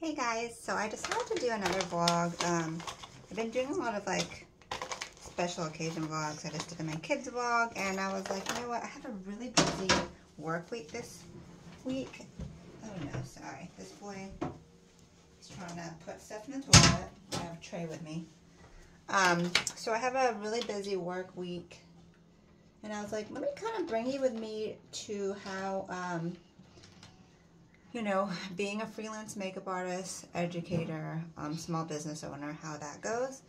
Hey guys, so I decided to do another vlog. I've been doing a lot of like special occasion vlogs. I just did my kids vlog and I was like, you know what, I have a really busy work week this week. Oh no, sorry. This boy is trying to put stuff in the toilet. I have a tray with me. So I have a really busy work week and I was like, let me kind of bring you with me to how you know, being a freelance makeup artist, educator, small business owner, how that goes.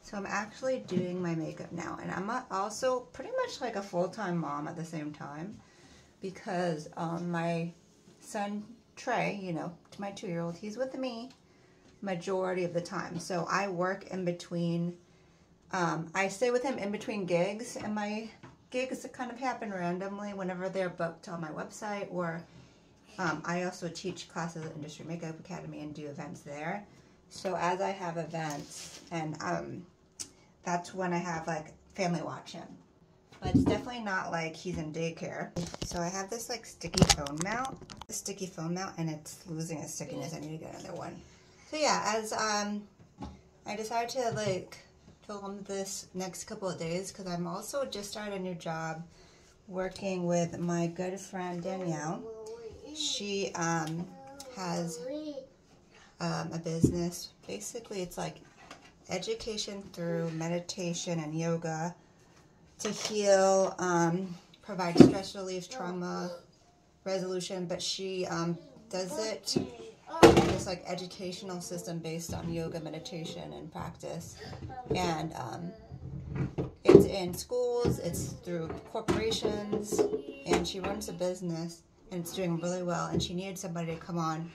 So I'm actually doing my makeup now, and I'm also pretty much like a full-time mom at the same time because my son Trey, you know, my 2-year-old, he's with me majority of the time. So I work in between, I stay with him in between gigs, and my gigs kind of happen randomly whenever they're booked on my website, or I also teach classes at Industry Makeup Academy and do events there. So as I have events, and that's when I have like family watch him. But it's definitely not like he's in daycare. So I have this like sticky phone mount, and it's losing its stickiness. I need to get another one. So yeah, as I decided to like film this next couple of days because I'm also just started a new job working with my good friend Danielle. She has a business. Basically, it's like education through meditation and yoga to heal, provide stress relief, trauma resolution. But she does it in this like educational system based on yoga, meditation, and practice. And it's in schools, it's through corporations, and she runs a business. And it's doing really well, and she needed somebody to come on,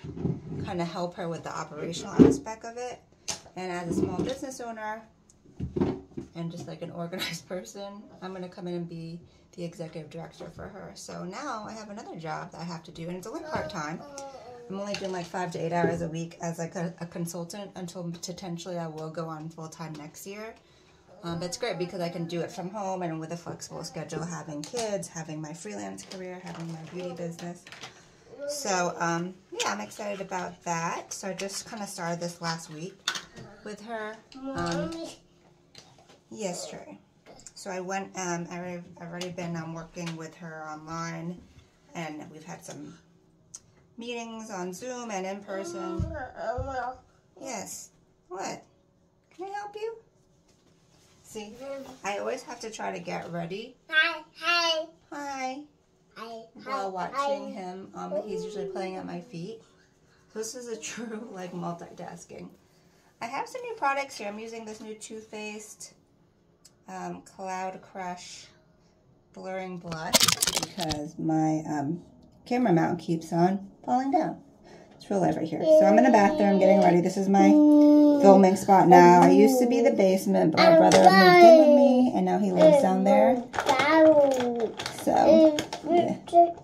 kind of help her with the operational aspect of it. And as a small business owner, and just like an organized person, I'm going to come in and be the executive director for her. So now I have another job that I have to do, and it's only part-time. I'm only doing like 5 to 8 hours a week as like a consultant until potentially I will go on full-time next year. But it's great because I can do it from home and with a flexible schedule, having kids, having my freelance career, having my beauty business. So, yeah, I'm excited about that. So I just kind of started this last week with her. Yes, Trey. So I went, I've already been working with her online, and we've had some meetings on Zoom and in person. Yes. What? Can I help you? See, I always have to try to get ready. Hi. While watching him, he's usually playing at my feet. So this is a true like multitasking. I have some new products here. I'm using this new Too Faced Cloud Crush Blurring Blush because my camera mount keeps on falling down. It's real life right here. So I'm in the bathroom getting ready. This is my filming spot now. I used to be the basement, but my brother moved in with me, and now he lives down there. So, yeah.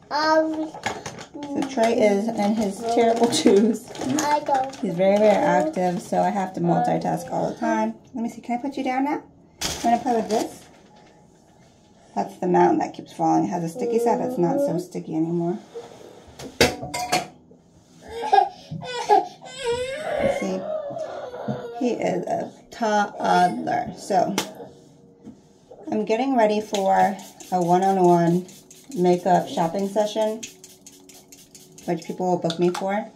So Trey is in his terrible shoes. He's very, very active, so I have to multitask all the time. Let me see. Can I put you down now? I'm going to play with this. That's the mountain that keeps falling. It has a sticky side that's not so sticky anymore. See, he is a toddler. So I'm getting ready for a one-on-one makeup shopping session, which people will book me for.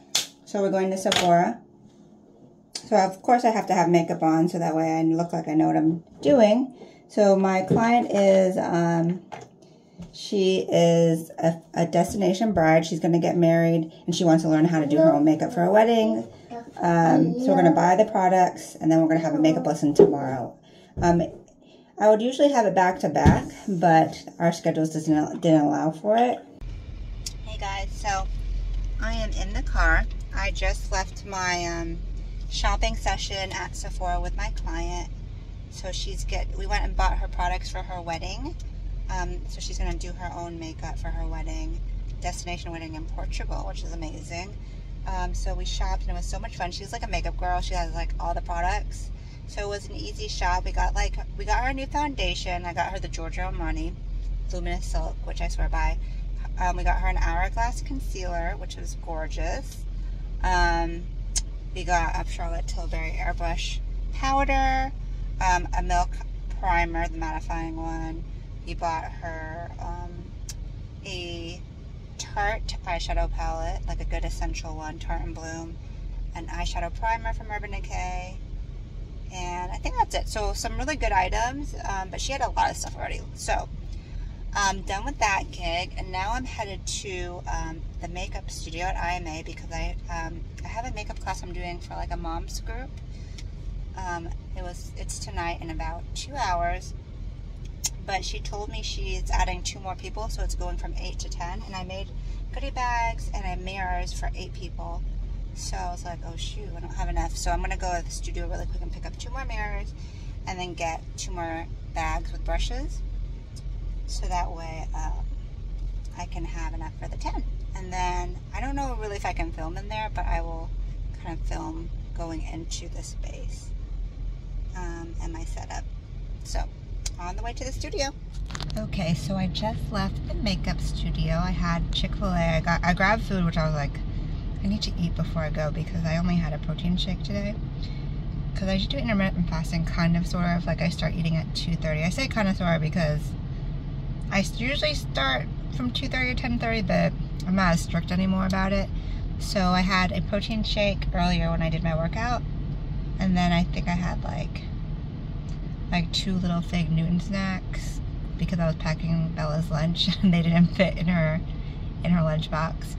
So we're going to Sephora. So of course I have to have makeup on so that way I look like I know what I'm doing. So my client is, she is a destination bride. She's going to get married, and she wants to learn how to do her own makeup for a wedding. So we're going to buy the products, and then we're going to have a makeup lesson tomorrow. I would usually have it back to back, but our schedules didn't allow for it. Hey guys, so I am in the car. I just left my shopping session at Sephora with my client. So we went and bought her products for her wedding. So she's going to do her own makeup for her wedding, destination wedding in Portugal, which is amazing. So we shopped, and it was so much fun. She's like a makeup girl. She has like all the products. So it was an easy shop. We got her a new foundation. I got her the Giorgio Armani Luminous Silk, which I swear by. We got her an Hourglass concealer, which was gorgeous. We got a Charlotte Tilbury Airbrush powder, a milk primer, the mattifying one. We bought her a Tarte eyeshadow palette, like a good essential one, Tarte and Bloom, an eyeshadow primer from Urban Decay, and I think that's it. So some really good items, but she had a lot of stuff already. So I'm done with that gig, and now I'm headed to the makeup studio at IMA because I have a makeup class I'm doing for like a mom's group. It's tonight in about 2 hours, but she told me she's adding 2 more people, so it's going from 8 to 10, and I made goodie bags and I have mirrors for 8 people. So I was like, oh shoot, I don't have enough. So I'm gonna go to the studio really quick and pick up 2 more mirrors and then get 2 more bags with brushes. So that way I can have enough for the 10. And then I don't know really if I can film in there, but I will kind of film going into the space and my setup. So on the way to the studio. Okay, so I just left the makeup studio. I had Chick-fil-A. I grabbed food, which I was like, I need to eat before I go because I only had a protein shake today. Because I should do intermittent fasting, kind of, sort of. Like I start eating at 2:30. I say kind of, sort of, because I usually start from 2:30 to 10:30, but I'm not as strict anymore about it. So I had a protein shake earlier when I did my workout, and then I think I had like 2 little Fig Newton snacks because I was packing Bella's lunch and they didn't fit in her lunchbox.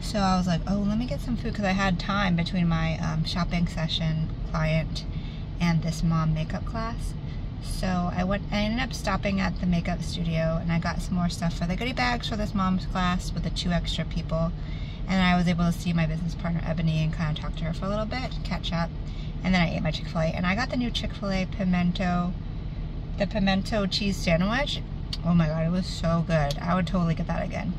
So I was like, oh, let me get some food because I had time between my shopping session client and this mom makeup class. So I ended up stopping at the makeup studio and I got some more stuff for the goodie bags for this mom's class with the 2 extra people. And I was able to see my business partner Ebony and kind of talk to her for a little bit, catch up. And then I ate my Chick-fil-A, and I got the new Chick-fil-A pimento cheese sandwich. Oh my god, it was so good. I would totally get that again.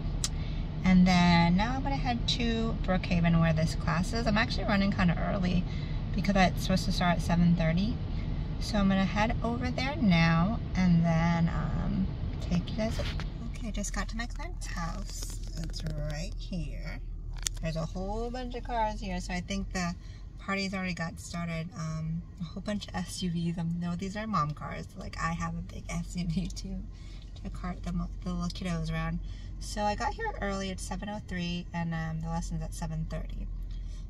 And then now I'm gonna head to Brookhaven where this class is. I'm actually running kind of early because it's supposed to start at 7:30. So I'm gonna head over there now and then take you guys. Okay, just got to my client's house. It's right here. There's a whole bunch of cars here, so I think the party's already got started. A whole bunch of SUVs. I know these are mom cars. Like I have a big SUV to cart the little kiddos around. So I got here early. It's 7:03, and the lesson's at 7:30.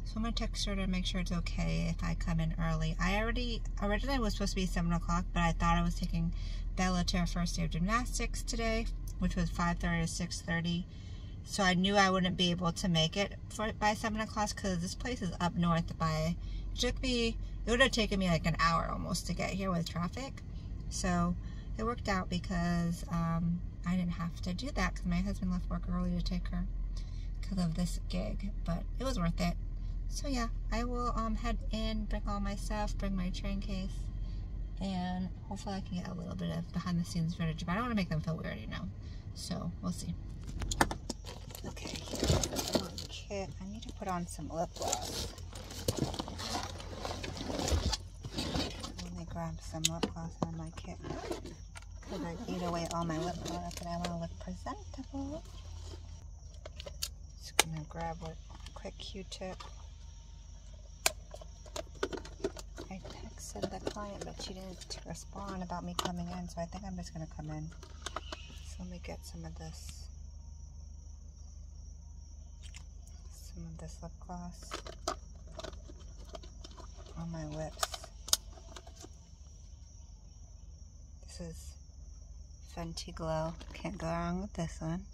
So I'm gonna text her to make sure it's okay if I come in early. I originally was supposed to be 7 o'clock, but I thought I was taking Bella to her first day of gymnastics today, which was 5:30 to 6:30. So I knew I wouldn't be able to make it by 7 o'clock because this place is up north by, it would have taken me like an hour almost to get here with traffic. So it worked out because I didn't have to do that because my husband left work early to take her because of this gig, but it was worth it. So yeah, I will head in, bring all my stuff, bring my train case, and hopefully I can get a little bit of behind the scenes footage, but I don't want to make them feel weird, you know, so we'll see. Okay, here's the kit. I need to put on some lip gloss. Let me grab some lip gloss on my kit because I ate away all my lip gloss and I want to look presentable. Just gonna grab a quick Q-tip. I texted the client, but she didn't respond about me coming in, so I think I'm just gonna come in. So let me get some of this lip gloss on my lips. This is Fenty Glow. Can't go wrong with this one.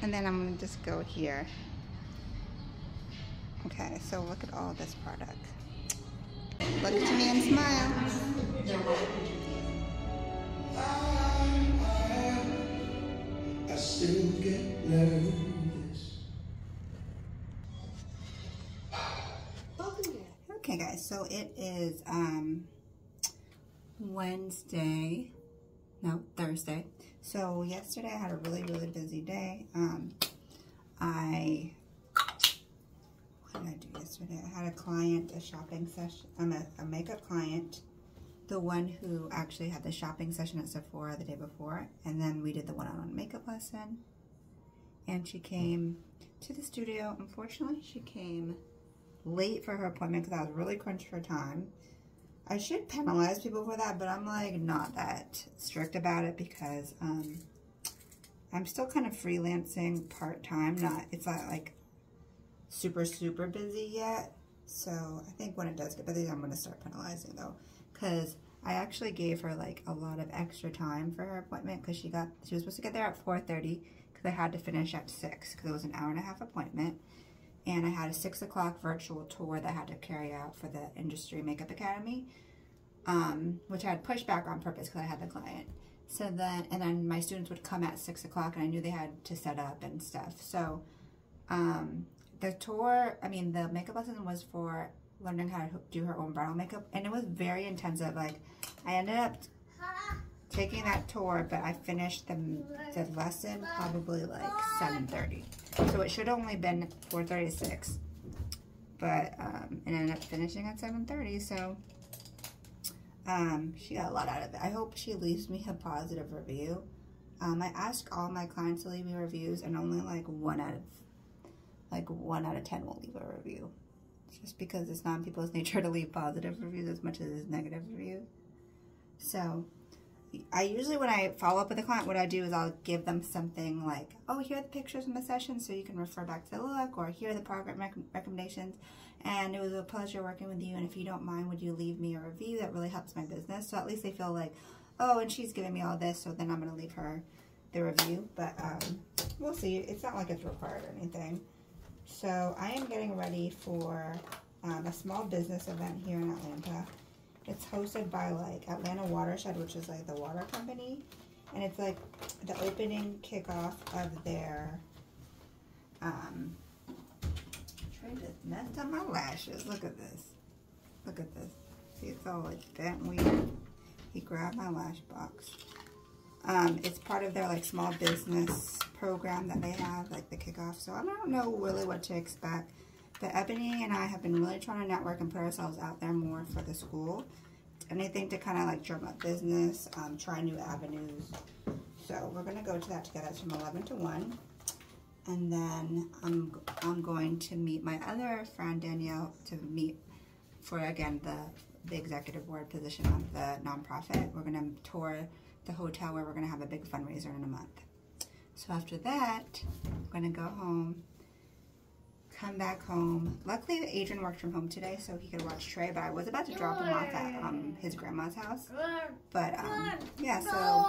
And then I'm gonna just go here. Okay, so look at all this product. Look to me and smile. I still get nervous. Okay guys, so it is Thursday. So yesterday I had a really, really busy day. What did I do yesterday? I had a client, a shopping session, a makeup client, the one who actually had the shopping session at Sephora the day before, and then we did the one-on-one makeup lesson. And she came to the studio. Unfortunately, she came late for her appointment because I was really crunched for time. I should penalize people for that, but I'm like not that strict about it because I'm still kind of freelancing part-time. It's not like super, super busy yet. So I think when it does get busy, I'm going to start penalizing though, because I actually gave her like a lot of extra time for her appointment because she was supposed to get there at 4:30 because I had to finish at 6 because it was an hour-and-a-half appointment. And I had a 6 o'clock virtual tour that I had to carry out for the Industry Makeup Academy, which I had pushed back on purpose because I had the client. And then my students would come at 6 o'clock and I knew they had to set up and stuff. So the makeup lesson was for learning how to do her own bridal makeup, and it was very intensive. Like, I ended up taking that tour, but I finished the lesson probably like 7:30. So it should have only been 4:30 to 6, but it ended up finishing at 7:30. So she got a lot out of it. I hope she leaves me a positive review. I ask all my clients to leave me reviews, and only like 1 out of 10 will leave a review. Just because it's not in people's nature to leave positive reviews as much as it is negative reviews. So I usually, when I follow up with a client, what I do is I'll give them something like, oh, here are the pictures from the session so you can refer back to the look, or here are the program recommendations, and it was a pleasure working with you, and if you don't mind, would you leave me a review? That really helps my business. So at least they feel like, oh, and she's giving me all this, so then I'm going to leave her the review. But we'll see. It's not like it's required or anything. So I am getting ready for a small business event here in Atlanta. It's hosted by like Atlanta Watershed, which is like the water company, and it's like the opening kickoff of their Trey just messed up my lashes. Look at this. Look at this. See, it's all like bent weird. He grabbed my lash box. It's part of their like small business program that they have, like the kickoff. So I don't know really what to expect. But Ebony and I have been really trying to network and put ourselves out there more for the school. Anything to kind of like drum up business, try new avenues. So we're going to go to that together. It's from 11 to 1. And then I'm going to meet my other friend, Danielle, to meet for, again, the executive board position of the nonprofit. We're going to tour the hotel where we're going to have a big fundraiser in a month. So after that, I'm going to go home. Come back home. Luckily, Adrian worked from home today, so he could watch Trey, but I was about to drop him off at his grandma's house. But, yeah, so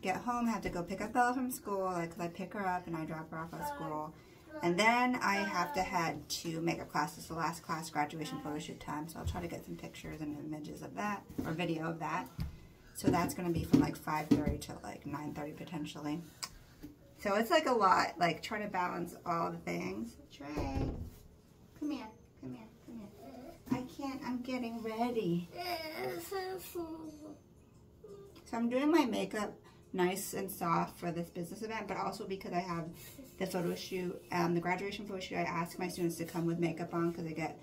get home, have to go pick up Bella from school, like, 'cause I pick her up and I drop her off at school. And then I have to head to makeup class. It's the last class, graduation photo shoot time, so I'll try to get some pictures and images of that, or video of that. So that's going to be from, like, 5:30 to, like, 9:30 potentially. So it's like a lot, like trying to balance all the things. Trey, come here, come here, come here. I can't, I'm getting ready. So I'm doing my makeup nice and soft for this business event, but also because I have the photo shoot, the graduation photo shoot, I ask my students to come with makeup on because they get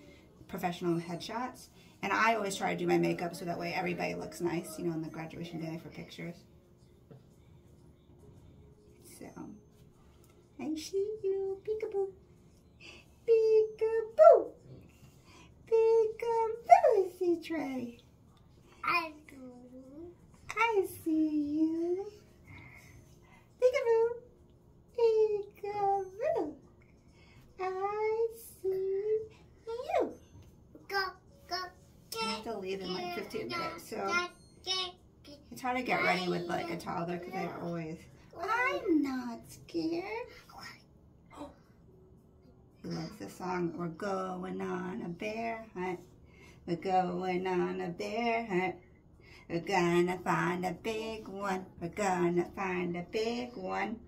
professional headshots. And I always try to do my makeup so that way everybody looks nice, you know, on the graduation day for pictures. So, I see you, peekaboo, peekaboo, peekaboo. I see Trey. I see you, peekaboo, peekaboo. I see you. Go. I have to leave in like 15 minutes, so it's hard to get ready with like a toddler because they're always. I'm not scared. He loves the song, we're going on a bear hunt. We're going on a bear hunt. We're gonna find a big one. We're gonna find a big one.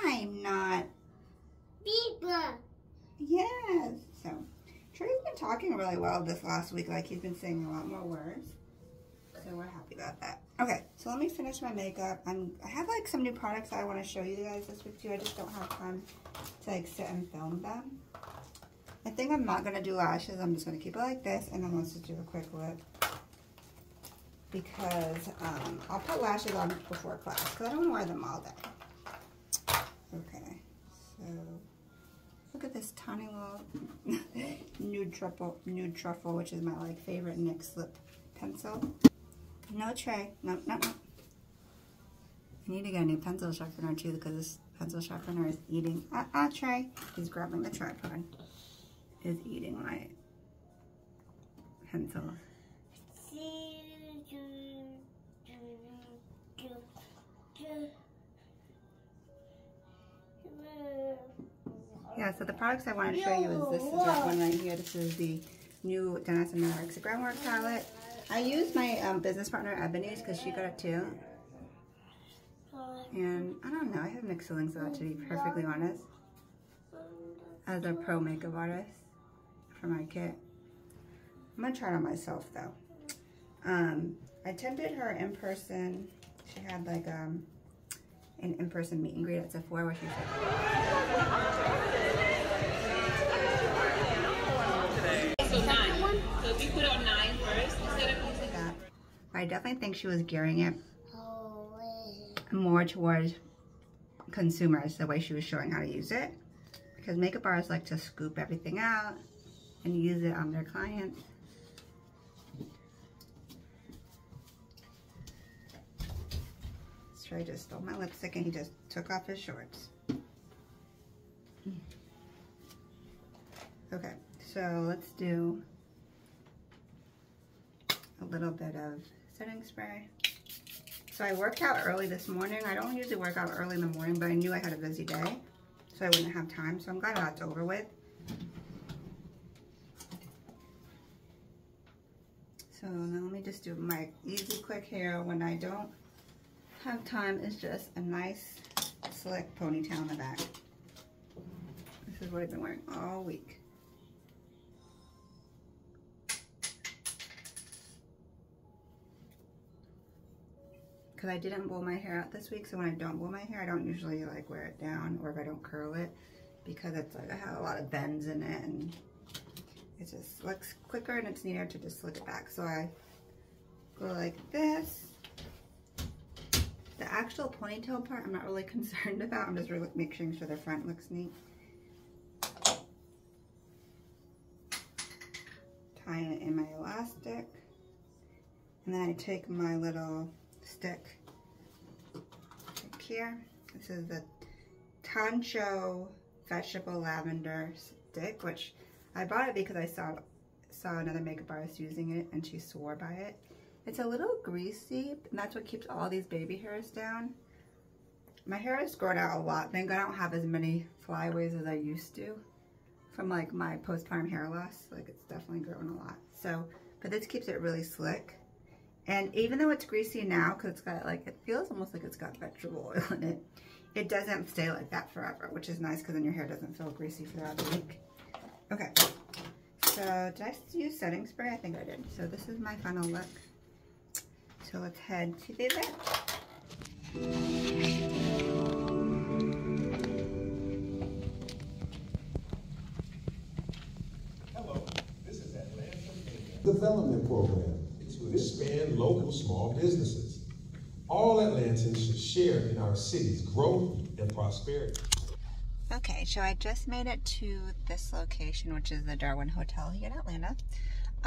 I'm not. Bieber. Yes. So, Trey's been talking really well this last week. Like, he's been saying a lot more words. So we're happy about that. Okay, so let me finish my makeup. I have like some new products I want to show you guys this week too. I just don't have time to like sit and film them. I think I'm not gonna do lashes. I'm just gonna keep it like this, and then let's just do a quick lip because I'll put lashes on before class because I don't want to wear them all day. Okay, so look at this tiny little nude truffle, which is my like favorite NYX lip pencil. No tray, no. I need to get a new pencil sharpener too because this pencil sharpener is eating. Tray. He's grabbing the tripod. Is eating my pencil. Yeah, so the products I want to show you is this one right here. This is the new Dennis & Merrick's Groundwork palette. I use my business partner Ebony's because she got it too. And I don't know, I have mixed feelings about it, to be perfectly honest. As a pro makeup artist for my kit. I'm gonna try it on myself though. I attended her in person. She had like an in-person meet and greet at Sephora where she said, So 9. So if you put on 9 first instead of that. I definitely think she was gearing it more towards consumers, the way she was showing how to use it. Because makeup artists like to scoop everything out and use it on their clients. Trey just stole my lipstick and he just took off his shorts. Okay, so let's do a little bit of setting spray. So I worked out early this morning. I don't usually work out early in the morning, but I knew I had a busy day, so I wouldn't have time. So I'm glad that's over with. So now let me just do my easy, quick hair when I don't have time. Is just a nice, slick ponytail in the back. This is what I've been wearing all week. Because I didn't blow my hair out this week, so when I don't blow my hair, I don't usually like wear it down, or if I don't curl it, because it's like I have a lot of bends in it, and it just looks quicker and it's neater to just slick it back. So I go like this. The actual ponytail part, I'm not really concerned about. I'm just really making sure the front looks neat. Tying it in my elastic. And then I take my little stick here. This is the Tancho Vegetable Lavender stick, which I bought it because I saw another makeup artist using it and she swore by it. It's a little greasy, and that's what keeps all these baby hairs down. My hair has grown out a lot. Thank God I don't have as many flyaways as I used to from like my postpartum hair loss. Like it's definitely grown a lot. So, but this keeps it really slick. And even though it's greasy now, because it's got like, it feels almost like it's got vegetable oil in it, it doesn't stay like that forever, which is nice because then your hair doesn't feel greasy throughout the week. Okay, so did I use setting spray? I think I did. So this is my final look. So let's head to the event. Hello, this is Atlanta Development Program to expand local small businesses. All Atlantans should share in our city's growth and prosperity. Okay, so I just made it to this location, which is the Darwin Hotel here in Atlanta.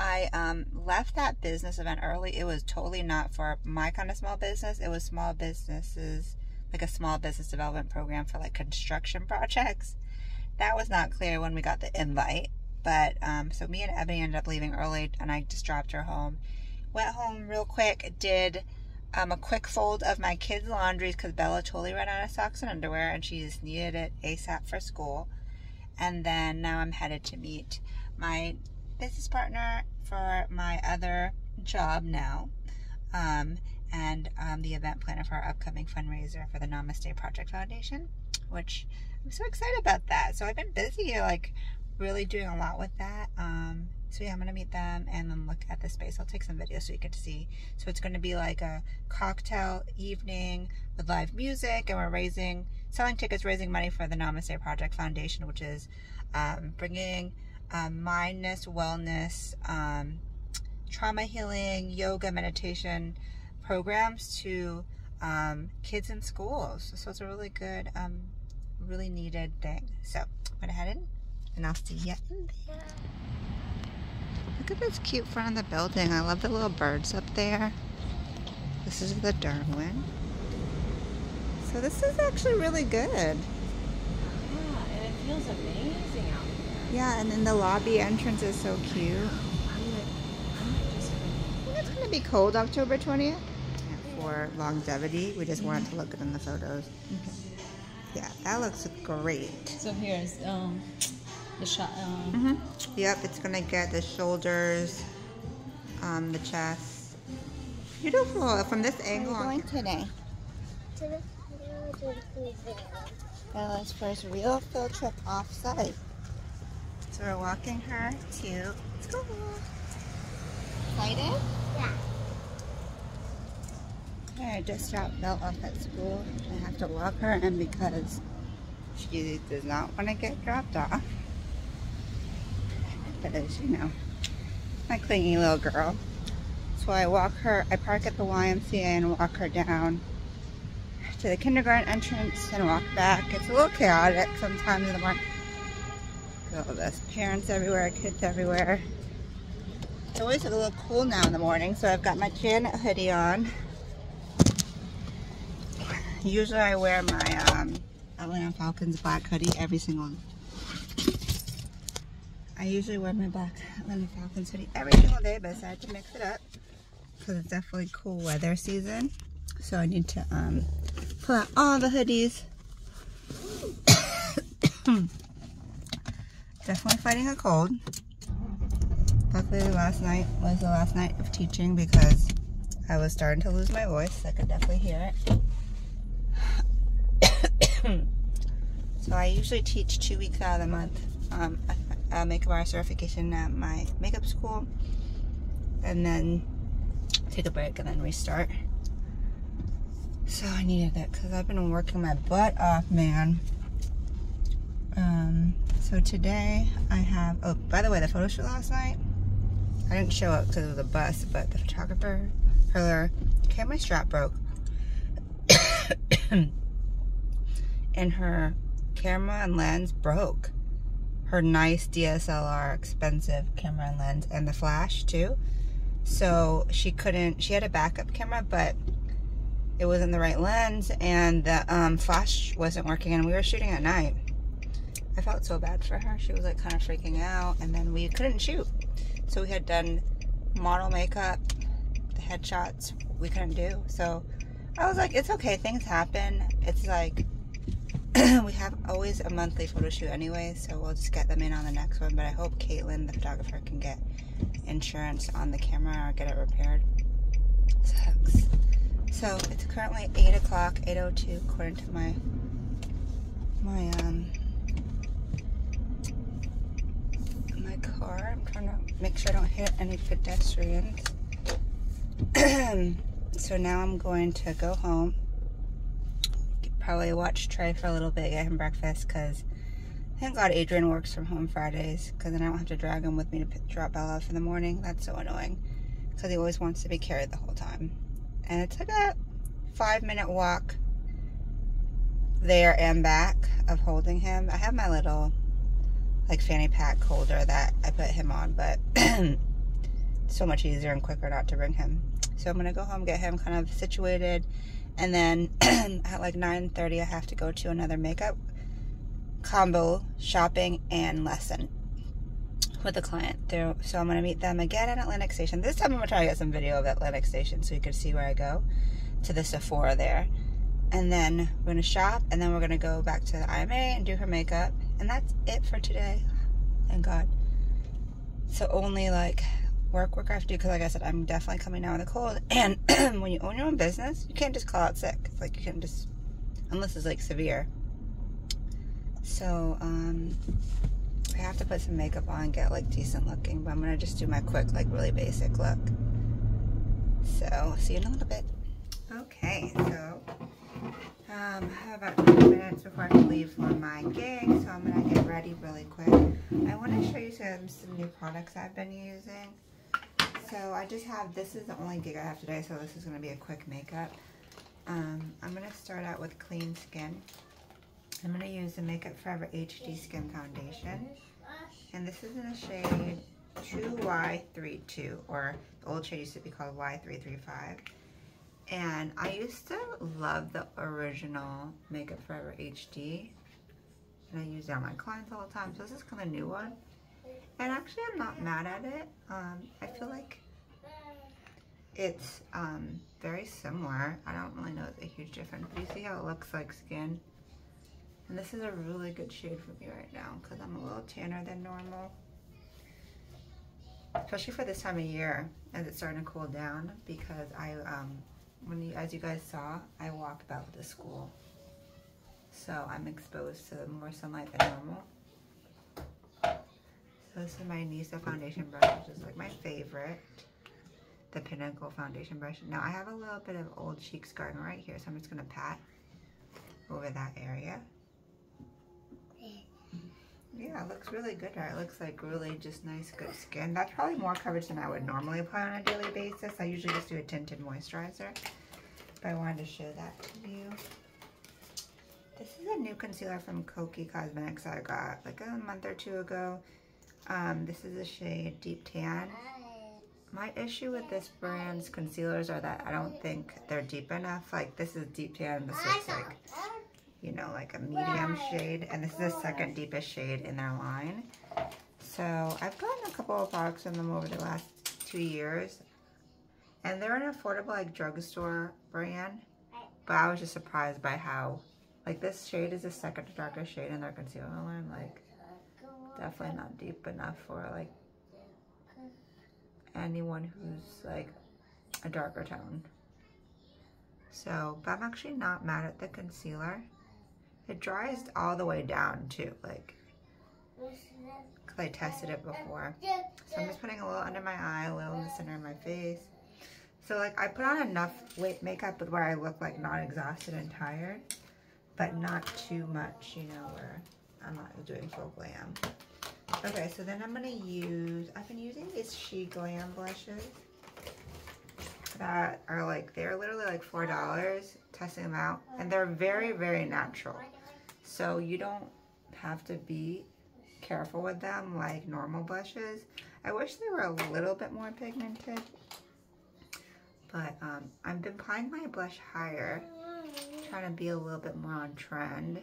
I left that business event early. It was totally not for my kind of small business. It was small businesses, like a small business development program for like construction projects. That was not clear when we got the invite. But so me and Ebony ended up leaving early, and I just dropped her home. Went home real quick, did a quick fold of my kids' laundries because Bella totally ran out of socks and underwear, and she just needed it ASAP for school. And then now I'm headed to meet my business partner for my other job now, and the event planner for our upcoming fundraiser for the Namaste Project Foundation. which I'm so excited about that. So I've been busy, like really doing a lot with that. So yeah, I'm gonna meet them and then look at the space. I'll take some videos so you get to see. So it's gonna be like a cocktail evening with live music, and we're selling tickets, raising money for the Namaste Project Foundation, which is bringing mindness, wellness, trauma healing, yoga, meditation programs to kids in schools. So it's a really good, really needed thing. So I'm gonna head in and I'll see you in there. Look at this cute front of the building. I love the little birds up there. This is the Darwin. So this is actually really good. Yeah, and it feels amazing out here. Yeah, and then the lobby entrance is so cute. I think it's gonna be cold October 20th. For longevity, we just wanted to look good in the photos. Yeah, that looks great. So here's the shot. Yep, it's gonna get the shoulders, the chest. Beautiful from this angle. Where are you going today? To the Bella's first real field trip off-site. So we're walking her to school. Excited? Yeah. I just dropped Belle off at school. I have to walk her in because she does not want to get dropped off. Because, you know, my clingy little girl. So I park at the YMCA and walk her down to the kindergarten entrance and walk back. It's a little chaotic sometimes in the morning. Look at this, parents everywhere, kids everywhere. It's always a little cool now in the morning, so I've got my Janet hoodie on. Usually I wear my Atlanta Falcons black hoodie every single I usually wear my black Atlanta Falcons hoodie every single day, but I decided to mix it up because it's definitely cool weather season. So I need to pull out all the hoodies. Definitely fighting a cold. Luckily last night was the last night of teaching because I was starting to lose my voice. I could definitely hear it. So I usually teach 2 weeks out of the month. Makeup artist certification at my makeup school, and then take a break and then restart. So I needed it because I've been working my butt off, man. So today I have, oh, by the way, the photo shoot last night, I didn't show up because it was a bus, but the photographer, her camera strap broke. And her camera and lens broke. Her nice DSLR expensive camera and lens, and the flash too. So she had a backup camera, but it wasn't the right lens, and the flash wasn't working, and we were shooting at night. I felt so bad for her. She was like kind of freaking out, and then we couldn't shoot. So we had done model makeup, the headshots we couldn't do. So I was like, it's okay, things happen. It's like, we have always a monthly photo shoot anyway, so we'll just get them in on the next one. But I hope Caitlin, the photographer, can get insurance on the camera or get it repaired. Sucks. So it's currently 8 o'clock, 8:02, according to my car. I'm trying to make sure I don't hit any pedestrians. So now I'm going to go home. Probably watch Trey for a little bit, get him breakfast, because thank God Adrian works from home Fridays, because then I don't have to drag him with me to drop Bella off in the morning. That's so annoying, because he always wants to be carried the whole time. And it's like a 5-minute walk there and back of holding him. I have my little like fanny pack holder that I put him on, but it's so much easier and quicker not to bring him. So I'm gonna go home, get him kind of situated, and then at like 9:30 I have to go to another makeup combo shopping and lesson with a client. So I'm gonna meet them again at Atlantic Station. This time I'm gonna try to get some video of Atlantic Station so you can see where I go to the Sephora there. And then we're gonna shop, and then we're gonna go back to the IMA and do her makeup, and that's it for today. Thank God. So only like work I have to do, because like I said, I'm definitely coming down with a cold. And when you own your own business, you can't just call out sick. It's like you can't just, unless it's like severe. So, I have to put some makeup on and get like decent looking, but I'm gonna just do my quick, like really basic look. So, see you in a little bit. Okay, so I have about 20 minutes before I have to leave for my gig, so I'm gonna get ready really quick. I want to show you some new products I've been using. So I just have, this is the only gig I have today, so this is gonna be a quick makeup. I'm gonna start out with Clean Skin. I'm gonna use the Makeup Forever HD Skin Foundation, and this is in the shade 2Y32, or the old shade used to be called Y335. And I used to love the original Makeup Forever HD, and I use it on my clients all the time. So this is kind of a new one, and actually I'm not mad at it. I feel like it's very similar. I don't really know it's a huge difference, but you see how it looks like skin. And this is a really good shade for me right now because I'm a little tanner than normal, especially for this time of year as it's starting to cool down, because I as you guys saw, I walk about to school, so I'm exposed to more sunlight than normal. So this is my Nisa foundation brush, which is like my favorite, the Pinnacle foundation brush. Now I have a little bit of old cheeks garden right here, so I'm just gonna pat over that area. Yeah, it looks really good. It looks like really just nice, good skin. That's probably more coverage than I would normally apply on a daily basis. I usually just do a tinted moisturizer, but I wanted to show that to you. This is a new concealer from Koki Cosmetics I got like a month or two ago. This is a shade Deep Tan. My issue with this brand's concealers are that I don't think they're deep enough. Like this is Deep Tan, this looks like, you know, like a medium shade, and this is the second deepest shade in their line. So I've gotten a couple of products from them over the last 2 years, and they're an affordable like drugstore brand, but I was just surprised by how, like, this shade is the second darkest shade in their concealer line. Like, definitely not deep enough for like anyone who's like a darker tone. So, but I'm actually not mad at the concealer. It dries all the way down too, like, because I tested it before. So I'm just putting a little under my eye, a little in the center of my face. So like I put on enough makeup where I look like not exhausted and tired, but not too much, you know, where I'm not doing full glam. Okay, so then I'm gonna use, I've been using these She Glam blushes that are like, they're literally like $4, testing them out, and they're very, very natural. So you don't have to be careful with them like normal blushes. I wish they were a little bit more pigmented, but I've been applying my blush higher, trying to be a little bit more on trend,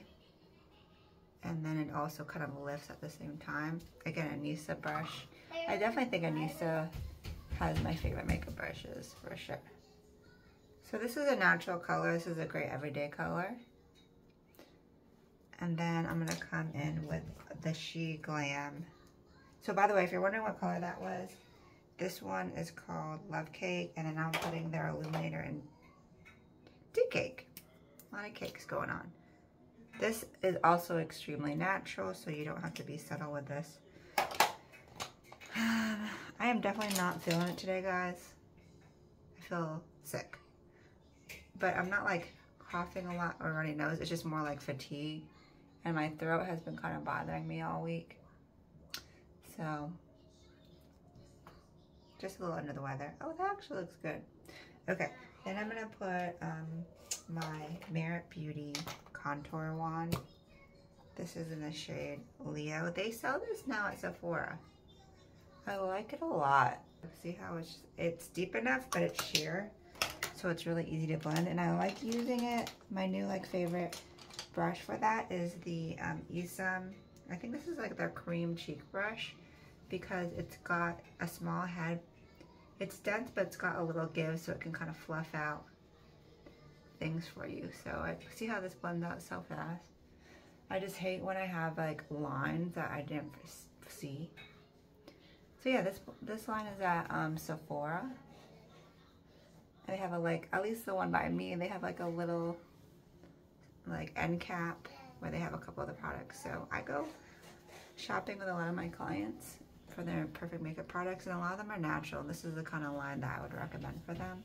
and then it also kind of lifts at the same time. Again, a Nisa brush. I definitely think a Nisa has my favorite makeup brushes for sure. So this is a natural color. This is a great everyday color. And then I'm gonna come in with the She Glam. So by the way, if you're wondering what color that was, this one is called Love Cake, and then I'm putting their illuminator in Tea Cake. A lot of cakes going on. This is also extremely natural, so you don't have to be subtle with this. I am definitely not feeling it today, guys. I feel sick. But I'm not like coughing a lot or runny nose. It's just more like fatigue. And my throat has been kind of bothering me all week. So, just a little under the weather. Oh, that actually looks good. Okay, then I'm gonna put my Merit Beauty contour wand. This is in the shade Leo. They sell this now at Sephora. I like it a lot. See how it's deep enough, but it's sheer, so it's really easy to blend. And I like using it. My new like favorite brush for that is the Isam. I think this is like their cream cheek brush, because it's got a small head. It's dense, but it's got a little give, so it can kind of fluff out things for you. So I see how this blends out so fast. I just hate when I have like lines that I didn't see. So yeah, this line is at Sephora. And they have a like, at least the one by me, they have like a little like end cap where they have a couple of the products. So I go shopping with a lot of my clients for their perfect makeup products, and a lot of them are natural. This is the kind of line that I would recommend for them.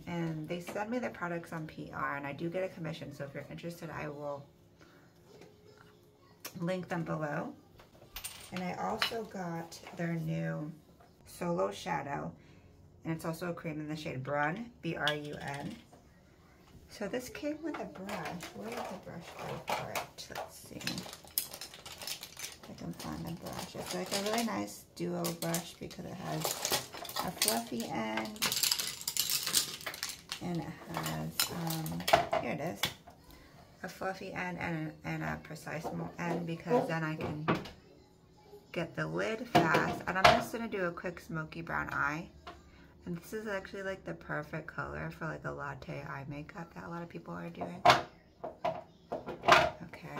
And they send me their products on PR, and I do get a commission, so if you're interested, I will link them below. And I also got their new Solo Shadow, and it's also a cream in the shade Brun, B-R-U-N. So this came with a brush. Where did the brush go for it? Let's see if I can find the brush. It's like a really nice duo brush because it has a fluffy end, and it has, here it is, a fluffy end and a precise end, because then I can get the lid fast. And I'm just gonna do a quick smoky brown eye. And this is actually like the perfect color for like a latte eye makeup that a lot of people are doing. Okay.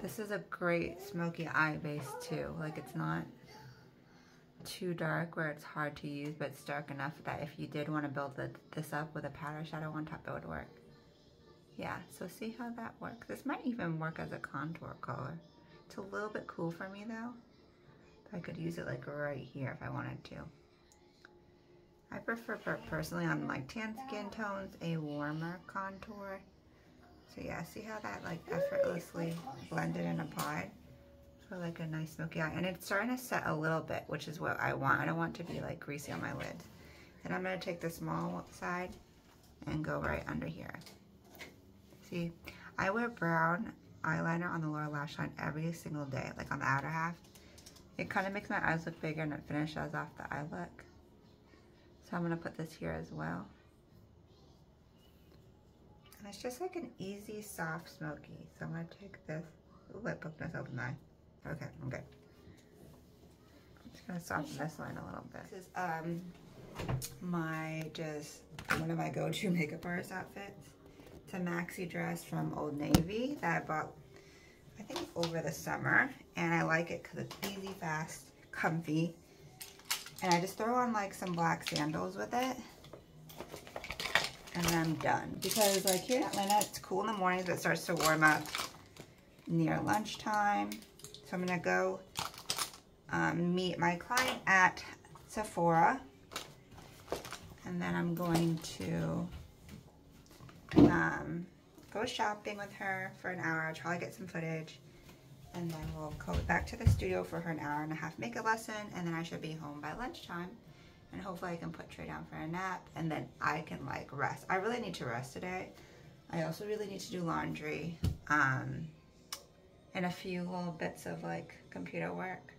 This is a great smoky eye base too. Like it's not too dark where it's hard to use, but it's dark enough that if you did want to build this up with a powder shadow on top, it would work. Yeah, so see how that works. This might even work as a contour color. It's a little bit cool for me though. I could use it like right here if I wanted to. I prefer personally on like tan skin tones a warmer contour. So yeah, see how that like effortlessly blended and applied for like a nice smoky eye. And it's starting to set a little bit, which is what I want. I don't want it to be like greasy on my lids. And I'm gonna take the small side and go right under here. See, I wear brown eyeliner on the lower lash line every single day, like on the outer half. It kind of makes my eyes look bigger and it finishes off the eye look. So I'm going to put this here as well. And it's just like an easy, soft, smoky. So I'm going to take this. Ooh, I poked myself in the eye. Okay, I'm good. I'm just going to soften this line a little bit. This is one of my go-to makeup artist outfits. It's a maxi dress from Old Navy that I bought, I think, over the summer, and I like it because it's easy, fast, comfy, and I just throw on like some black sandals with it, and then I'm done. Because like here in Atlanta, it's cool in the mornings, but it starts to warm up near lunchtime. So I'm gonna go meet my client at Sephora, and then I'm going to go shopping with her for an hour. I'll try to get some footage, and then we'll go back to the studio for her an hour and a half makeup lesson, and then I should be home by lunchtime, and hopefully I can put Trey down for a nap, and then I can like rest. I really need to rest today. I also really need to do laundry and a few little bits of like computer work.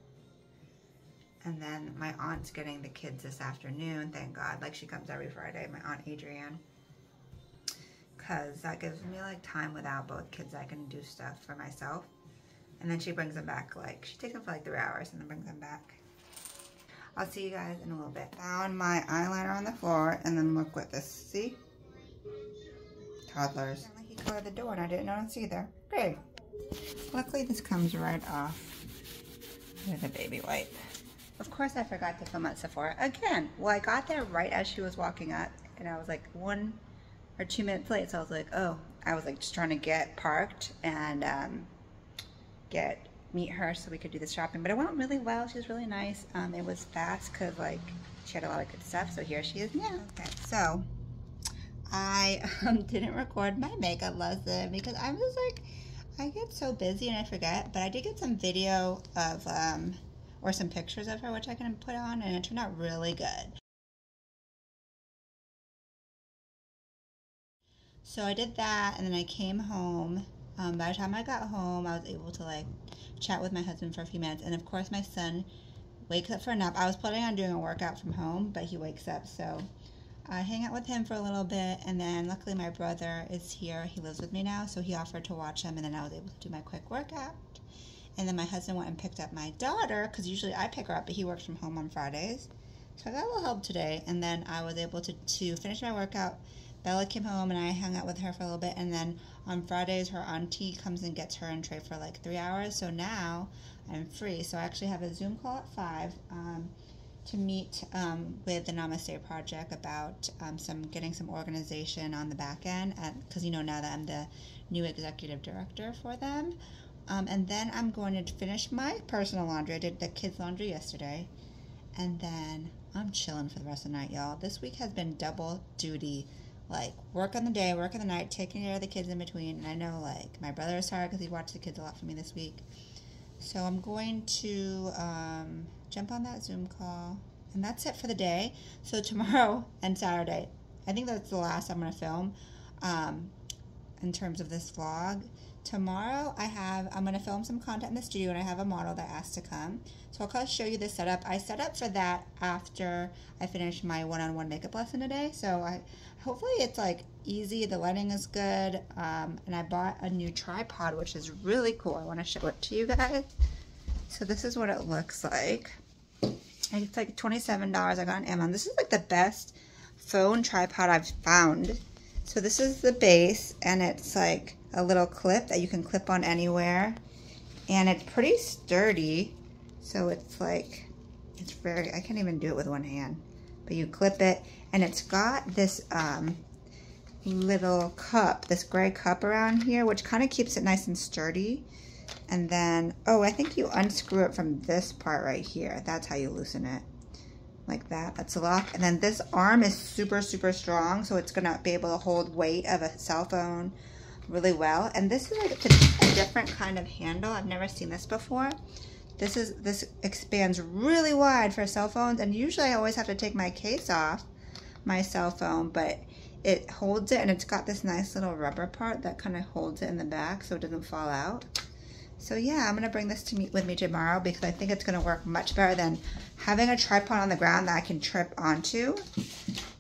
And then my aunt's getting the kids this afternoon, thank God. Like she comes every Friday, my Aunt Adrienne. Because that gives me like time without both kids. I can do stuff for myself, and then she brings them back. Like she takes them for like 3 hours and then brings them back. I'll see you guys in a little bit. Found my eyeliner on the floor, and then look what this. See, toddlers. He closed the door and I didn't notice either. Great. Luckily this comes right off with a baby wipe. Of course I forgot to film at Sephora again. Well, I got there right as she was walking up, and I was like 1 or 2 minutes late, so I was like, oh, I was like just trying to get parked and meet her so we could do the shopping. But it went really well. She was really nice. It was fast because like she had a lot of good stuff. So here she is now. Okay, so I didn't record my makeup lesson because I'm just like, I get so busy and I forget. But I did get some video of or some pictures of her, which I can put on, and it turned out really good. So I did that, and then I came home. By the time I got home, I was able to like chat with my husband for a few minutes, and of course my son wakes up for a nap. I was planning on doing a workout from home, but he wakes up, so I hang out with him for a little bit, and then luckily my brother is here. He lives with me now, so he offered to watch him, and then I was able to do my quick workout. And then my husband went and picked up my daughter, because usually I pick her up, but he works from home on Fridays. So I got a little help today, and then I was able to finish my workout. Bella came home and I hung out with her for a little bit, and then on Fridays her auntie comes and gets her and Trey for like 3 hours, so now I'm free. So I actually have a Zoom call at 5, to meet with the Namaste Project about getting some organization on the back end, because you know now that I'm the new executive director for them. And then I'm going to finish my personal laundry. I did the kids' laundry yesterday, and then I'm chilling for the rest of the night, y'all. This week has been double duty, like work on the day, work on the night, taking care of the kids in between. And I know like my brother is tired because he watched the kids a lot for me this week. So I'm going to jump on that Zoom call, and that's it for the day. So tomorrow and Saturday, I think that's the last I'm going to film in terms of this vlog. Tomorrow I'm going to film some content in the studio, and I have a model that asked to come. So I'll show you the setup. I set up for that after I finish my one-on-one makeup lesson today. So hopefully it's like easy, the lighting is good, and I bought a new tripod, which is really cool. I want to show it to you guys. So this is what it looks like. It's like $27 I got on Amazon. This is like the best phone tripod I've found. So this is the base, and it's like a little clip that you can clip on anywhere, and it's pretty sturdy. So it's like, I can't even do it with one hand, but you clip it, and it's got this little cup, this gray cup around here, which kind of keeps it nice and sturdy. And then, oh, I think you unscrew it from this part right here. That's how you loosen it. Like that, that's a lock. And then this arm is super, super strong, so it's gonna be able to hold weight of a cell phone really well. And this is like a different kind of handle. I've never seen this before. This expands really wide for cell phones, and usually I always have to take my case off my cell phone, but it holds it, and it's got this nice little rubber part that kind of holds it in the back so it doesn't fall out. So yeah, I'm gonna bring this with me tomorrow, because I think it's gonna work much better than having a tripod on the ground that I can trip onto.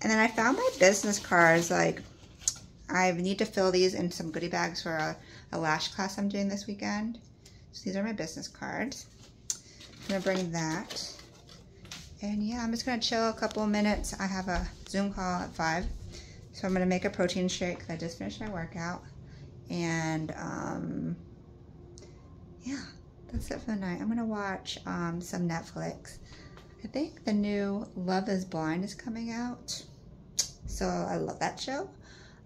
And then I found my business cards. Like, I need to fill these in some goodie bags for a lash class I'm doing this weekend. So these are my business cards. I'm gonna bring that. And yeah, I'm just gonna chill a couple of minutes. I have a Zoom call at 5. So I'm gonna make a protein shake. I just finished my workout. And yeah, that's it for the night. I'm gonna watch some Netflix. I think the new Love is Blind is coming out. So I love that show.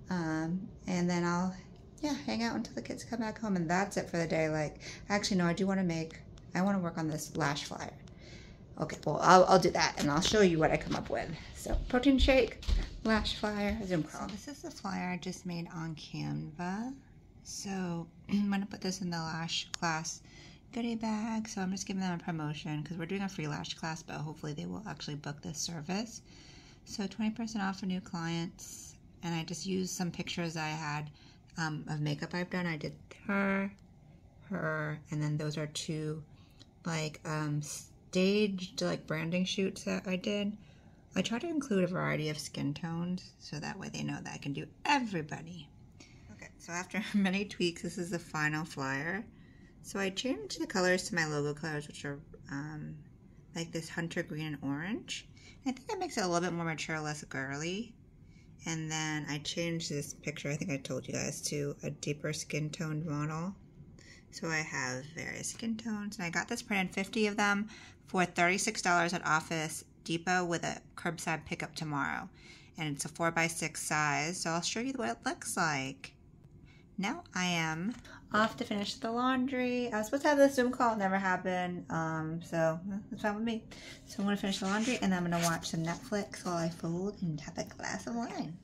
And then I'll, yeah, hang out until the kids come back home, and that's it for the day. Like, actually, no, I want to work on this lash flyer. Okay, well, I'll do that, and I'll show you what I come up with. So, protein shake, lash flyer, Zoom call. So this is the flyer I just made on Canva. So I'm going to put this in the lash class goodie bag. So I'm just giving them a promotion, because we're doing a free lash class, but hopefully they will actually book this service. So 20% off for new clients. And I just used some pictures I had of makeup I've done. I did her, and then those are 2 like staged like branding shoots that I did. I try to include a variety of skin tones, so that way they know that I can do everybody. Okay, so after many tweaks, this is the final flyer. So I changed the colors to my logo colors, which are like this hunter green and orange. And I think that makes it a little bit more mature, less girly. And then I changed this picture, I think I told you guys, to a deeper skin toned model. So I have various skin tones, and I got this printed, 50 of them, for $36 at Office Depot with a curbside pickup tomorrow. And it's a 4x6 size, so I'll show you what it looks like. Now I am off to finish the laundry. I was supposed to have this Zoom call, it never happened, so that's fine with me. So I'm going to finish the laundry, and then I'm going to watch some Netflix while I fold and have a glass of wine.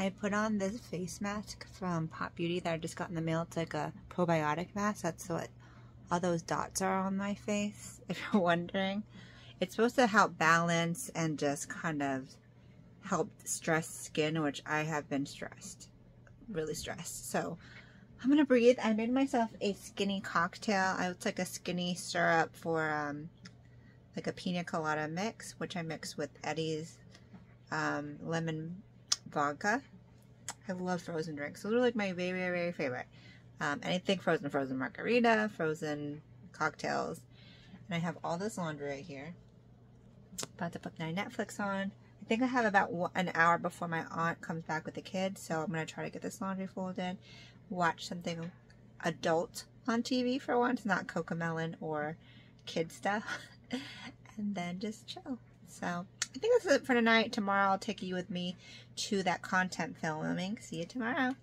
I put on this face mask from Pop Beauty that I just got in the mail. It's like a probiotic mask. That's what all those dots are on my face, if you're wondering. It's supposed to help balance and just kind of help stressed skin, which I have been stressed. Really stressed. So I'm gonna breathe. I made myself a skinny cocktail. It's like a skinny syrup for like a pina colada mix, which I mix with Eddie's lemon vodka. I love frozen drinks. Those are like my very, very, very favorite. Anything frozen margarita, frozen cocktails. And I have all this laundry right here. About to put my Netflix on. I think I have about an hour before my aunt comes back with the kids, so I'm going to try to get this laundry folded, watch something adult on TV for once, not Cocomelon or kid stuff, and then just chill. So I think that's it for tonight. Tomorrow I'll take you with me to that content filming. See you tomorrow.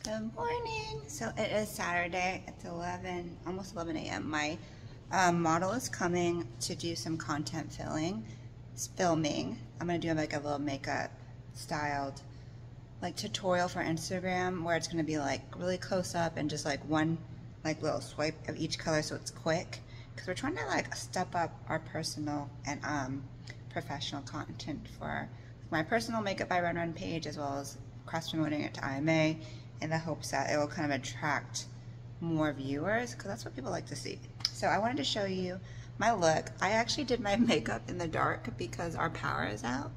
Good morning. So it is Saturday. It's 11, almost 11 a.m. My model is coming to do some content filming. I'm gonna do like a little makeup styled like tutorial for Instagram where it's gonna be like really close up and just like one like little swipe of each color so it's quick, because we're trying to like step up our personal and professional content for my personal Makeup by Run page, as well as cross promoting it to IMA in the hopes that it will kind of attract more viewers, because that's what people like to see. So I wanted to show you my look. I actually did my makeup in the dark because our power is out.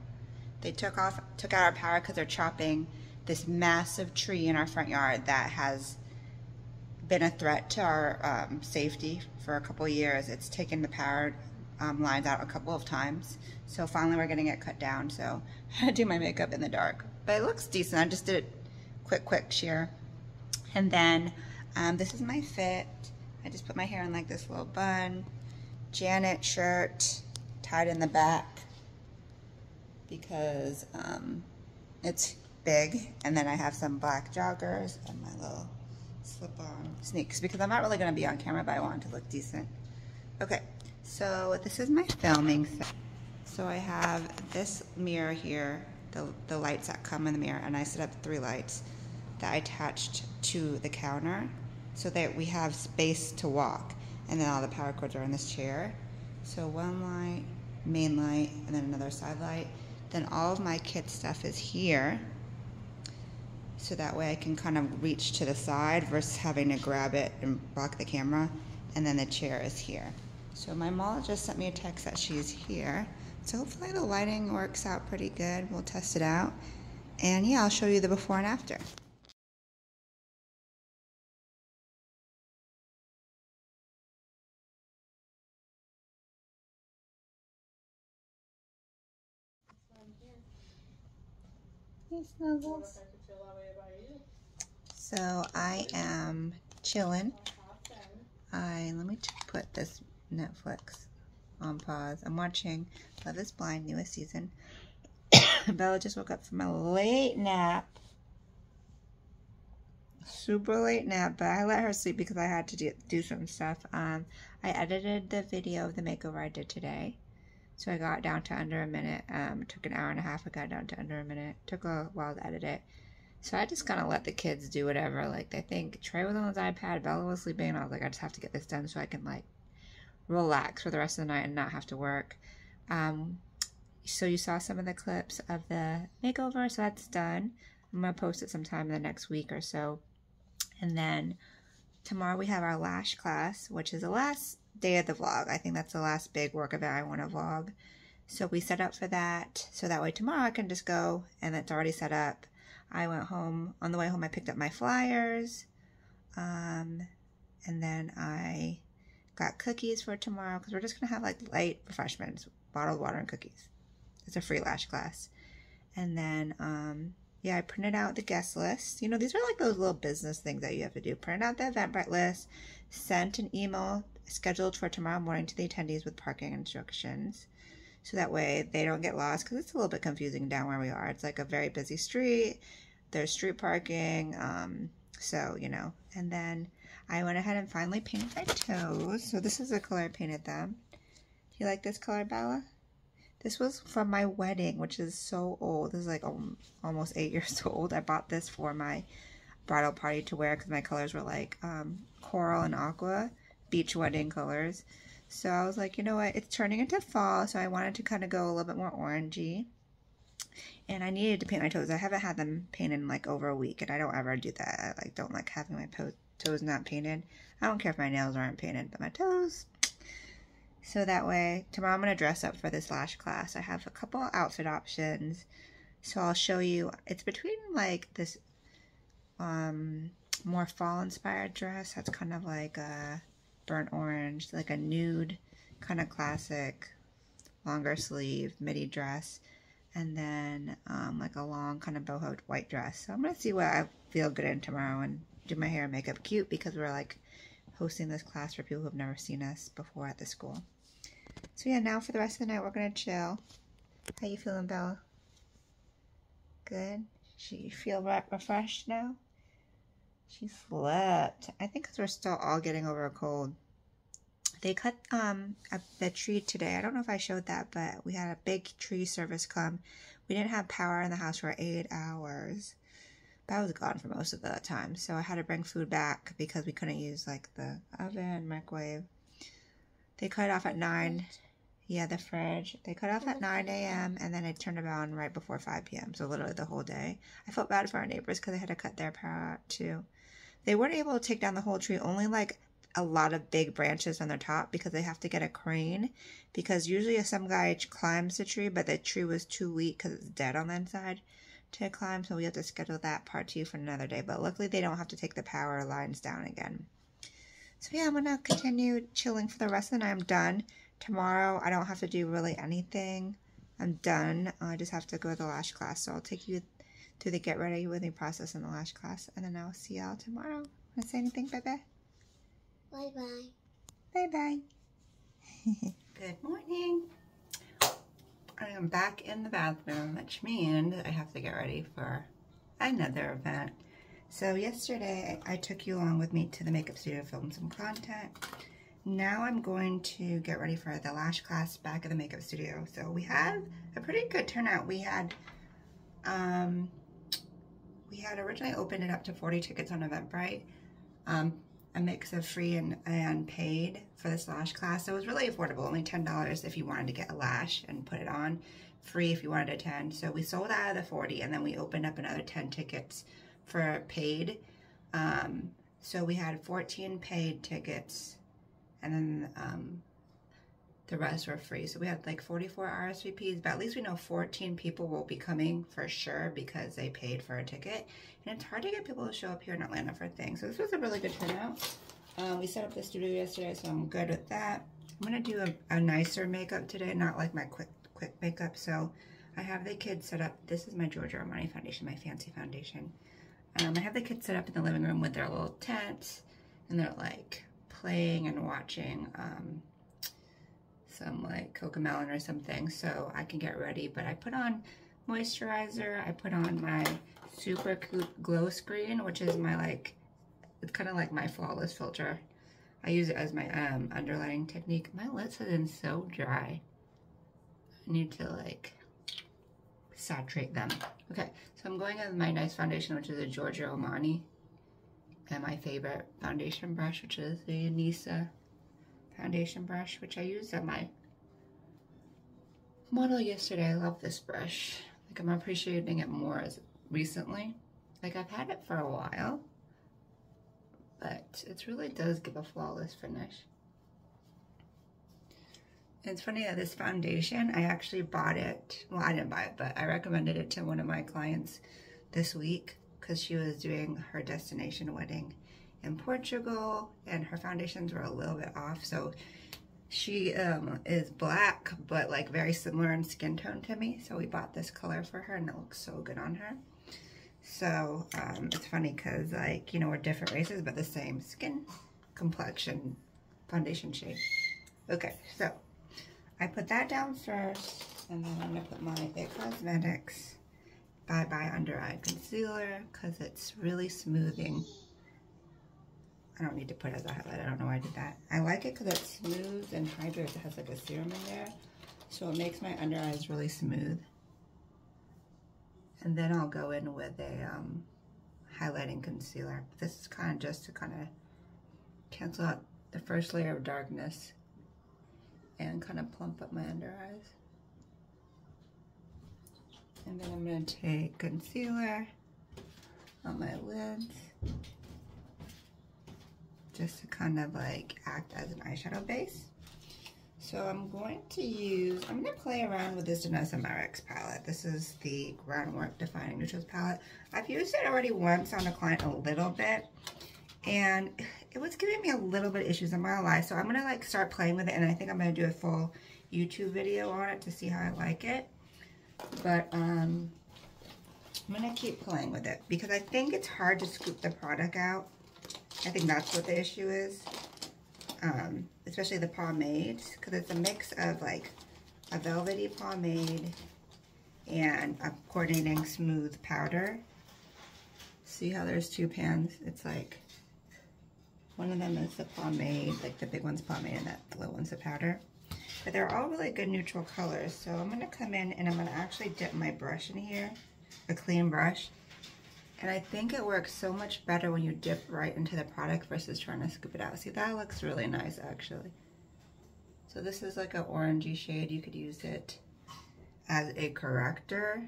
They took out our power because they're chopping this massive tree in our front yard that has been a threat to our safety for a couple years. It's taken the power lines out a couple of times. So finally we're getting it cut down. So I had to do my makeup in the dark. But it looks decent. I just did it quick sheer. And then this is my fit. I just put my hair in like this little bun. Janet shirt tied in the back because it's big. And then I have some black joggers and my little slip-on sneaks because I'm not really going to be on camera, but I want it to look decent. Okay, so this is my filming set. So I have this mirror here, the lights that come in the mirror, and I set up 3 lights that I attached to the counter so that we have space to walk. And then all the power cords are in this chair. So one light, main light, and then another side light. Then all of my kid stuff is here. So that way I can kind of reach to the side versus having to grab it and block the camera. And then the chair is here. So my mom just sent me a text that she's here. So hopefully the lighting works out pretty good. We'll test it out. And yeah, I'll show you the before and after. Hey, Snuggles. So I am chilling. Let me put this Netflix on pause. I'm watching Love is Blind, newest season. Bella just woke up from a late nap. Super late nap, but I let her sleep because I had to do some stuff. I edited the video of the makeover I did today. So I got down to under a minute. It took an hour and a half. I got down to under a minute. Took a while to edit it. So I just kind of let the kids do whatever. Like, I think Trey was on his iPad, Bella was sleeping, and I was like, I just have to get this done so I can, like, relax for the rest of the night and not have to work. So you saw some of the clips of the makeover, so that's done. I'm going to post it sometime in the next week or so. And then tomorrow we have our lash class, which is the last day of the vlog. I think that's the last big work event I want to vlog. So we set up for that, so that way tomorrow I can just go, and it's already set up. I went home. On the way home I picked up my flyers, and then I got cookies for tomorrow because we're just gonna have like light refreshments, bottled water and cookies. It's a free lash class. And then yeah, I printed out the guest list. You know, these are like those little business things that you have to do. Print out the Eventbrite list, sent an email scheduled for tomorrow morning to the attendees with parking instructions. So that way they don't get lost, because it's a little bit confusing down where we are. It's like a very busy street. There's street parking. So, you know. And then I went ahead and finally painted my toes. So this is the color I painted them. Do you like this color, Bella? This was from my wedding, which is so old. This is like almost 8 years old. I bought this for my bridal party to wear because my colors were like coral and aqua, beach wedding colors. So I was like, you know what, it's turning into fall, so I wanted to kind of go a little bit more orangey. And I needed to paint my toes. I haven't had them painted in like over a week, and I don't ever do that. I like don't like having my toes not painted. I don't care if my nails aren't painted, but my toes. So that way, tomorrow I'm going to dress up for this lash class. I have a couple outfit options. So I'll show you. It's between like this more fall inspired dress. That's kind of like a burnt orange, like a nude kind of classic longer sleeve midi dress, and then like a long kind of boho white dress. So I'm gonna see what I feel good in tomorrow and do my hair and makeup cute, because we're like hosting this class for people who have never seen us before at the school. So yeah, now for the rest of the night, we're gonna chill. How you feeling, Bella? Good? She feel refreshed now? She slept. I think because we're still all getting over a cold. They cut the tree today. I don't know if I showed that, but we had a big tree service come. We didn't have power in the house for 8 hours. But I was gone for most of the time, so I had to bring food back because we couldn't use like the oven, microwave. They cut it off at 9. Yeah, the fridge. They cut off at 9 a.m. and then it turned it on right before 5 p.m. So literally the whole day. I felt bad for our neighbors because they had to cut their power out too. They weren't able to take down the whole tree, only like a lot of big branches on the top because they have to get a crane. Because usually some guy climbs the tree, but the tree was too weak because it's dead on the inside to climb. So we have to schedule that part too for another day. But luckily they don't have to take the power lines down again. So yeah, I'm going to continue chilling for the rest of the night. I'm done. Tomorrow, I don't have to do really anything. I'm done. I just have to go to the lash class. So I'll take you through the get ready with me process in the lash class. And then I'll see y'all tomorrow. Want to say anything, Bebe? Bye-bye. Bye-bye. Good morning. I am back in the bathroom, which means I have to get ready for another event. So yesterday, I took you along with me to the makeup studio to film some content. Now I'm going to get ready for the lash class back at the makeup studio. So we had a pretty good turnout. We had originally opened it up to 40 tickets on Eventbrite. A mix of free and paid for this lash class. So it was really affordable, only $10 if you wanted to get a lash and put it on, free if you wanted a 10. So we sold out of the 40 and then we opened up another 10 tickets for paid. So we had 14 paid tickets and then the rest were free. So we had like 44 RSVPs, but at least we know 14 people will be coming for sure because they paid for a ticket. And it's hard to get people to show up here in Atlanta for things. So this was a really good turnout. We set up the studio yesterday, so I'm good with that. I'm gonna do a nicer makeup today, not like my quick makeup. So I have the kids set up. This is my Giorgio Armani foundation, my fancy foundation. I have the kids set up in the living room with their little tent, and they're like playing and watching some like Cocomelon or something, so I can get ready. But I put on moisturizer, I put on my Super Cute Glow Screen, which is my like, it's kind of like my flawless filter. I use it as my underlining technique. My lips have been so dry. I need to like saturate them. Okay, so I'm going with my nice foundation, which is a Giorgio Armani, and my favorite foundation brush, which is the Nisa foundation brush, which I used on my model yesterday. I love this brush. Like, I'm appreciating it more as recently. Like, I've had it for a while, but it really does give a flawless finish. It's funny that this foundation, I actually bought it. Well, I didn't buy it, but I recommended it to one of my clients this week because she was doing her destination wedding in Portugal and her foundations were a little bit off. So she is black, but like very similar in skin tone to me. So we bought this color for her and it looks so good on her. So it's funny because, like, you know, we're different races, but the same skin complexion foundation shade. Okay, so I put that down first, and then I'm gonna put my It Cosmetics Bye Bye Under Eye Concealer because it's really smoothing. I don't need to put it as a highlight. I don't know why I did that. I like it because it's smooth and hydrates. It has like a serum in there, so it makes my under eyes really smooth. And then I'll go in with a highlighting concealer. This is kind of just to kind of cancel out the first layer of darkness and kind of plump up my under eyes. And then I'm going to take concealer on my lids just to kind of like act as an eyeshadow base. So I'm going to play around with this Danessa Merrick's palette. This is the Groundwork Defining Neutrals palette. I've used it already once on a client a little bit, and it was giving me a little bit of issues, I'm not gonna lie. So I'm gonna like start playing with it, and I think I'm gonna do a full YouTube video on it to see how I like it. But I'm gonna keep playing with it because I think it's hard to scoop the product out. I think that's what the issue is. especially the pomade, because it's a mix of like a velvety pomade and a coordinating smooth powder. See how there's two pans? It's like one of them is the pomade, like the big one's pomade, and that little one's the powder. But they're all really good neutral colors. So I'm gonna come in and I'm gonna actually dip my brush in here, a clean brush. And I think it works so much better when you dip right into the product versus trying to scoop it out. See, that looks really nice actually. So this is like an orangey shade. You could use it as a corrector.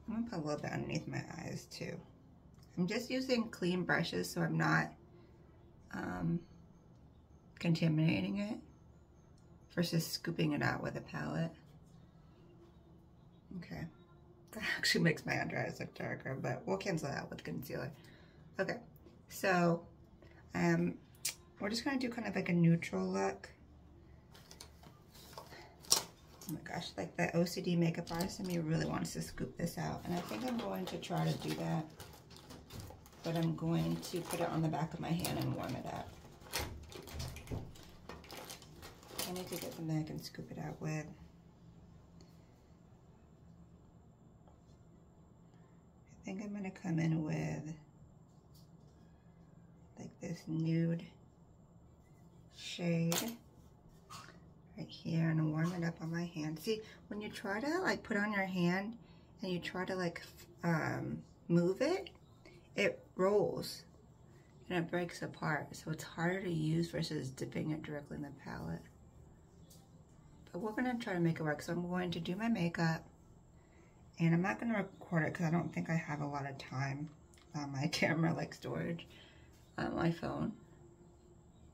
I'm gonna put a little bit underneath my eyes too. I'm just using clean brushes so I'm not contaminating it versus scooping it out with a palette. Okay, that actually makes my under eyes look darker, but we'll cancel that with concealer. Okay, so we're just gonna do kind of like a neutral look. Oh my gosh, like the OCD makeup artist in me really wants to scoop this out, and I think I'm going to try to do that. But I'm going to put it on the back of my hand and warm it up. I need to get something I can scoop it out with. I think I'm gonna come in with like this nude shade right here and warm it up on my hand. See, when you try to like put on your hand and you try to like move it, it rolls and it breaks apart, so it's harder to use versus dipping it directly in the palette. But we're gonna try to make it work. So I'm going to do my makeup, and I'm not gonna record it because I don't think I have a lot of time on my camera, like storage on my phone.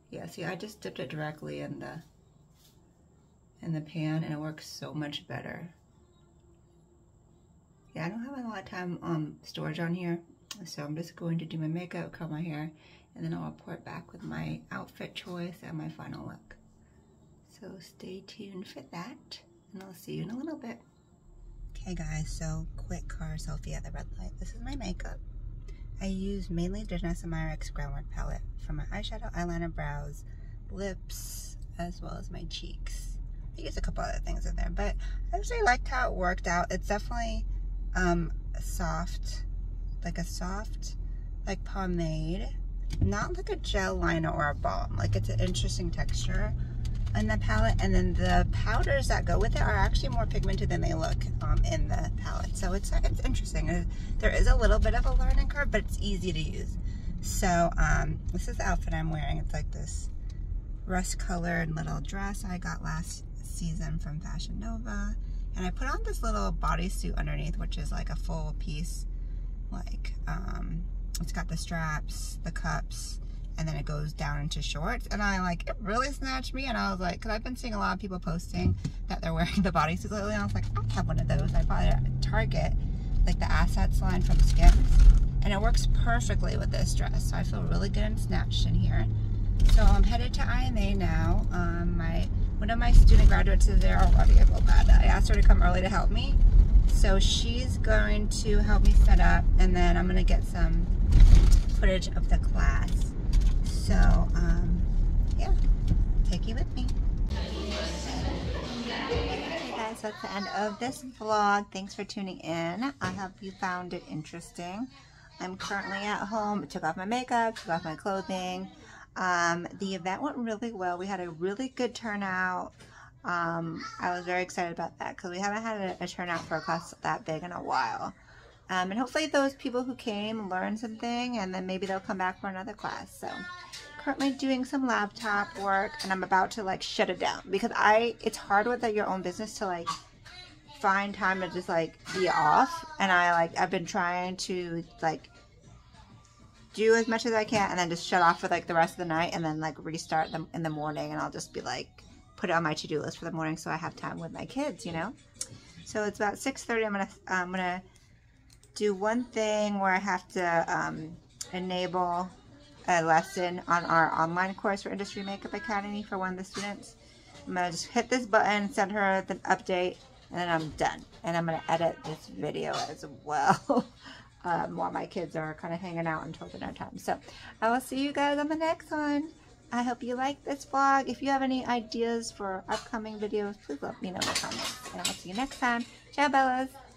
Yeah, see, I just dipped it directly in the pan, and it works so much better. Yeah, I don't have a lot of time storage on here. So I'm just going to do my makeup, curl my hair, and then I'll report back with my outfit choice and my final look. So stay tuned for that, and I'll see you in a little bit. Okay guys, so quick car selfie at the red light. This is my makeup. I use mainly Janessa Meyer X Groundwork palette for my eyeshadow, eyeliner, brows, lips, as well as my cheeks. I use a couple other things in there, but I actually liked how it worked out. It's definitely soft, like a soft like pomade, not like a gel liner or a balm. Like, it's an interesting texture in the palette, and then the powders that go with it are actually more pigmented than they look in the palette. So it's interesting. There is a little bit of a learning curve, but it's easy to use. So this is the outfit I'm wearing. It's like this rust colored little dress I got last season from Fashion Nova, and I put on this little bodysuit underneath, which is like a full piece. Like it's got the straps, the cups, and then it goes down into shorts, and it really snatched me, and I was like, because I've been seeing a lot of people posting that they're wearing the bodysuits lately, and I was like, I have one of those. I bought it at Target, like the Assets line from Skims, and it works perfectly with this dress, so I feel really good and snatched in here. So I'm headed to IMA now. One of my student graduates is there already. I feel bad. I asked her to come early to help me, so she's going to help me set up, and then I'm going to get some footage of the class. So, yeah, take you with me. Hey guys, so that's the end of this vlog. Thanks for tuning in. I hope you found it interesting. I'm currently at home. I took off my makeup, took off my clothing. The event went really well. We had a really good turnout. I was very excited about that because we haven't had a turnout for a class that big in a while. And hopefully those people who came learned something, and then maybe they'll come back for another class. So currently doing some laptop work, and I'm about to like shut it down because it's hard with your own business to like find time to just like be off. And I've been trying to like do as much as I can and then just shut off for like the rest of the night, and then like restart them in the morning, and I'll just be like put it on my to-do list for the morning so I have time with my kids, you know. So it's about 6:30. I'm gonna do one thing where I have to enable a lesson on our online course for Industry Makeup Academy for one of the students. I'm gonna just hit this button, send her the update, and then I'm done. And I'm gonna edit this video as well. while my kids are kind of hanging out until dinner time. So I will see you guys on the next one. I hope you like this vlog. If you have any ideas for upcoming videos, please let me know in the comments. And I'll see you next time. Ciao, Bellas.